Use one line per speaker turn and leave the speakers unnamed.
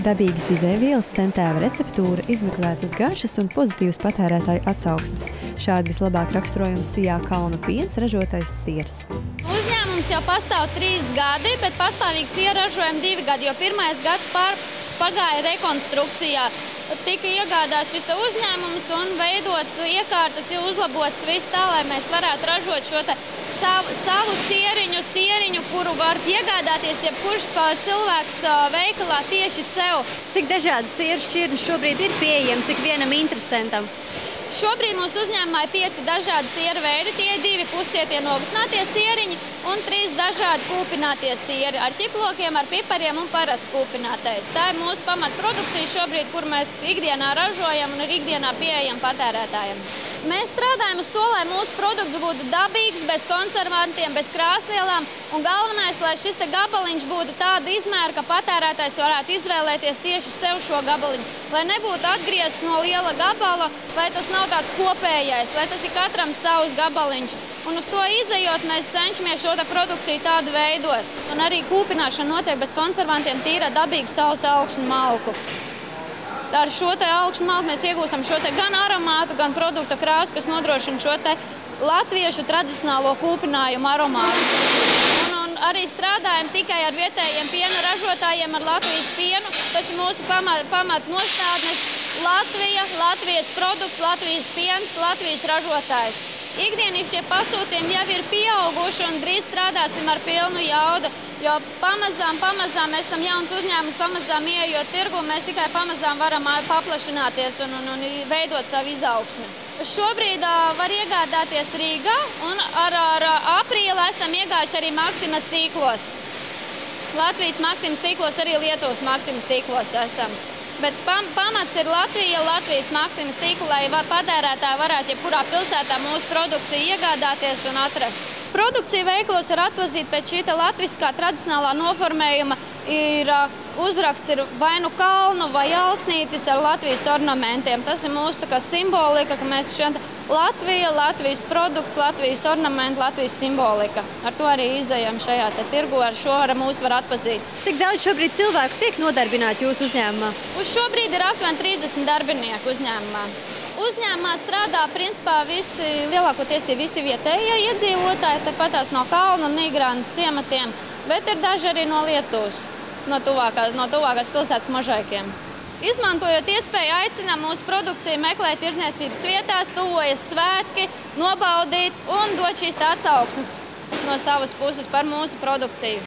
Dabīgas izēvielas, centēva receptūra, izmeklētas garšas un pozitīvas patērētāju atsauksmes. Šādi vislabāk raksturojums Sijā Kalnu piens ražotais siers.
Uzņēmums jau pastāv 3 gadi, bet pastāvīgi sieru ražojam 2 gadi, jo pirmais gads pagāja rekonstrukcijā. Tika iegādāts šis uzņēmums un veidots iekārtas, uzlabots viss tā, lai mēs varētu ražot šo savu sieriņu, kuru var iegādāties jebkurš cilvēks veikalā tieši sev.
Cik dažādas sieru šķirnes šobrīd ir pieejamas ikvienam interesantam?
Šobrīd mūsu uzņēmumā ir 5 dažādi sieru veidi, tie ir 2 puscietie novutinātie sieriņi un 3 dažādi kūpinātie sieri ar ķiplokiem, ar pipariem un parasts kūpinātais. Tā ir mūsu pamatprodukcija šobrīd, kur mēs ikdienā ražojam un ir ikdienā pieejam patērētājiem. Mēs strādājam uz to, lai mūsu produkts būtu dabīgs, bez konservantiem, bez krāsvielām, un galvenais, lai šis gabaliņš būtu tāda izmēra, ka patērētājs varētu izvēlēties tieši sev šo gabaliņu. Lai nebūtu atgriezts no liela gabala, lai tas nav tāds kopējais, lai tas ir katram savs gabaliņš. Un uz to izejot, mēs cenšamies šo produkciju tādu veidot. Un arī kūpināšana notiek bez konservantiem, tīra dabīgu saules augšņu malku. Ar šo augšņu malku mēs iegūstam šo gan aromātu, gan produkta krāsu, kas nodrošina šo latviešu tradicionālo kūpinājumu aromātu. Un arī strādājam tikai ar vietējiem piena ražotājiem, ar Latvijas pienu. Tas ir mūsu pamatnostādnes. Latvija, Latvijas produkts, Latvijas piens, Latvijas ražotājs. Ikdienišķie pasūtījumi jau ir pieauguši un drīz strādāsim ar pilnu jaudu, jo pamazām mēs esam jauns uzņēmums, pamazām ieejot tirgu, mēs tikai pamazām varam paplašināties un veidot savu izaugsmi. Šobrīd var iegādāties Rīgā un ar aprīli esam iegājuši arī Maksimas tīklos. Latvijas Maksimas tīklos, arī Lietuvas Maksimas tīklos esam. Bet pamats ir Latvija, Latvijas Maksimas tīkla, lai patērētāji varētu jebkurā pilsētā mūsu produkciju iegādāties un atrast. Produkcija veiklos ir atpazīta pēc šī latviskā tradicionālā noformējuma. Uzraksts ir vai nu kalnu vai alksnītis ar Latvijas ornamentiem. Tas ir mūsu simbolika, ka mēs šeit Latvija, Latvijas produkts, Latvijas ornamenti, Latvijas simbolika. Ar to arī izejam šajā tirgu, ar šo mūs var atpazīt.
Cik daudz šobrīd cilvēku tiek nodarbināti jūsu uzņēmumā?
Uz šobrīd ir aptuveni 30 darbinieku uzņēmumā. Uzņēmumā strādā principā lielākoties visi vietējie iedzīvotāji, tāpatās no Kalnu, Nigrānas ciematiem, bet ir daži arī no Lietuvas, no tuvākās pilsētas Možaikiem. Izmantojot iespēju, aicinām mūsu produkciju meklēt tirdzniecības vietās, tuvojas svētki, nobaudīt un dot šīs atsauksmes no savas puses par mūsu produkciju.